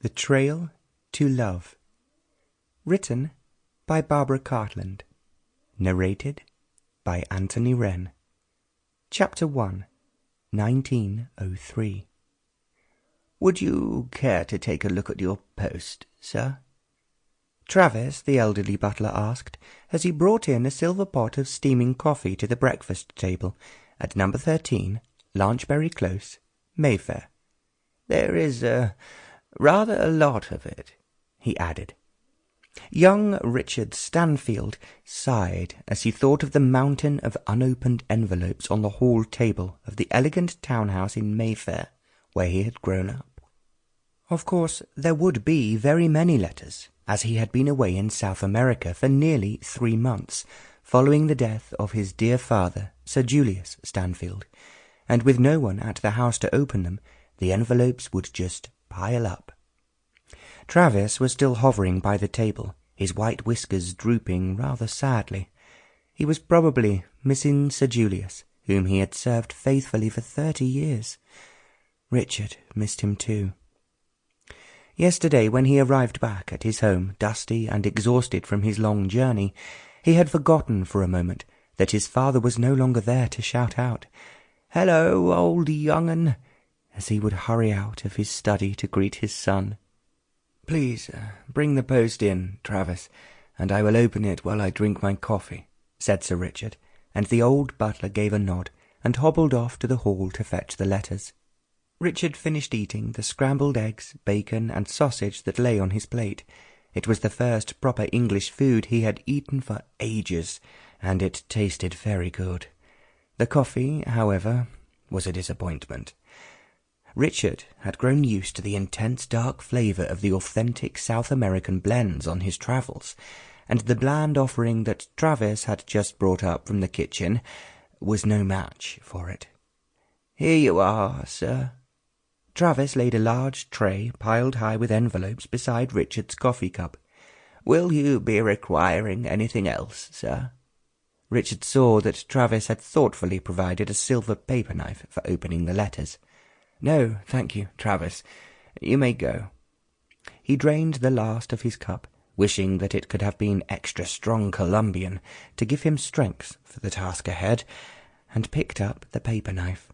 The Trail to Love. Written by Barbara Cartland. Narrated by Anthony Wren. Chapter 1, 1903. "Would you care to take a look at your post, sir?" Travis, the elderly butler, asked, as he brought in a silver pot of steaming coffee to the breakfast table at number 13, Lanchbury Close, Mayfair. "There is rather a lot of it," he added. Young Richard Stanfield sighed as he thought of the mountain of unopened envelopes on the hall table of the elegant townhouse in Mayfair, where he had grown up. Of course, there would be very many letters, as he had been away in South America for nearly 3 months, following the death of his dear father, Sir Julius Stanfield, and with no one at the house to open them, the envelopes would just pile up. Travis was still hovering by the table, his white whiskers drooping rather sadly. He was probably missing Sir Julius, whom he had served faithfully for 30 years. Richard missed him too. Yesterday, when he arrived back at his home, dusty and exhausted from his long journey, he had forgotten for a moment that his father was no longer there to shout out, "Hello, old young'un," as he would hurry out of his study to greet his son. "Please, bring the post in, Travis, and I will open it while I drink my coffee," said Sir Richard, and the old butler gave a nod and hobbled off to the hall to fetch the letters. Richard finished eating the scrambled eggs, bacon, and sausage that lay on his plate. It was the first proper English food he had eaten for ages, and it tasted very good. The coffee, however, was a disappointment. Richard had grown used to the intense dark flavour of the authentic South American blends on his travels, and the bland offering that Travis had just brought up from the kitchen was no match for it. "Here you are, sir." Travis laid a large tray piled high with envelopes beside Richard's coffee cup. "Will you be requiring anything else, sir?" Richard saw that Travis had thoughtfully provided a silver paper knife for opening the letters. "No, thank you, Travis. You may go." He drained the last of his cup, wishing that it could have been extra strong Colombian to give him strength for the task ahead, and picked up the paper knife.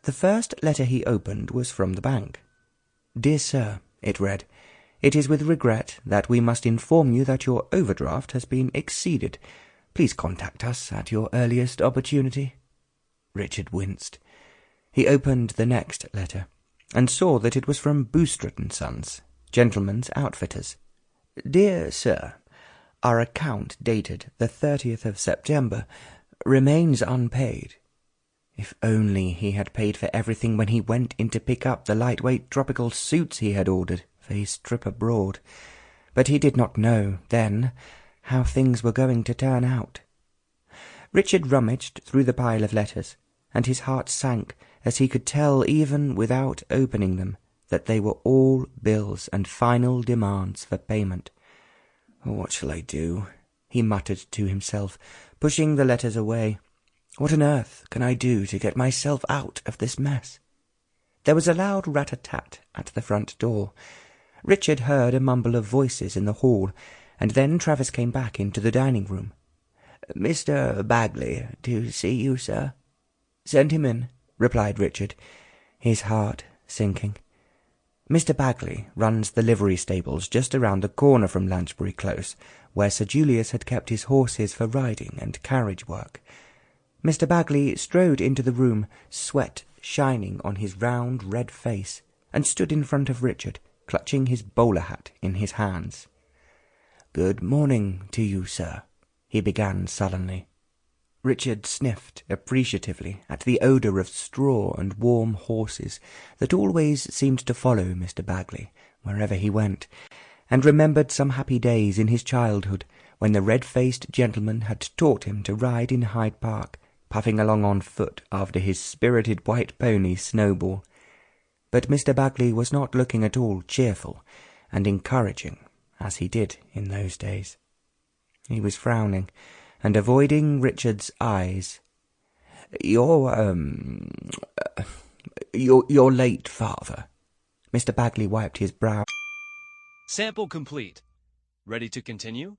The first letter he opened was from the bank. "Dear Sir," it read, "it is with regret that we must inform you that your overdraft has been exceeded. Please contact us at your earliest opportunity." Richard winced. He opened the next letter, and saw that it was from Boostred & Sons, gentlemen's outfitters. "Dear Sir, our account dated the 30th of September remains unpaid." If only he had paid for everything when he went in to pick up the lightweight tropical suits he had ordered for his trip abroad. But he did not know, then, how things were going to turn out. Richard rummaged through the pile of letters, and his heart sank as he could tell, even without opening them, that they were all bills and final demands for payment. "What shall I do?" he muttered to himself, pushing the letters away. "What on earth can I do to get myself out of this mess?" There was a loud rat-a-tat at the front door. Richard heard a mumble of voices in the hall, and then Travis came back into the dining-room. "Mr. Bagley to see you, sir." "Send him in," replied Richard, his heart sinking. Mr. Bagley runs the livery stables just around the corner from Lanchbury Close, where Sir Julius had kept his horses for riding and carriage work. Mr. Bagley strode into the room, sweat shining on his round red face, and stood in front of Richard, clutching his bowler hat in his hands. "Good morning to you, sir," he began sullenly. Richard sniffed appreciatively at the odour of straw and warm horses that always seemed to follow Mr. Bagley wherever he went, and remembered some happy days in his childhood when the red-faced gentleman had taught him to ride in Hyde Park, puffing along on foot after his spirited white pony Snowball. But Mr. Bagley was not looking at all cheerful and encouraging, as he did in those days. He was frowning and avoiding Richard's eyes. Your late father," Mr. Bagley wiped his brow. Sample complete. Ready to continue?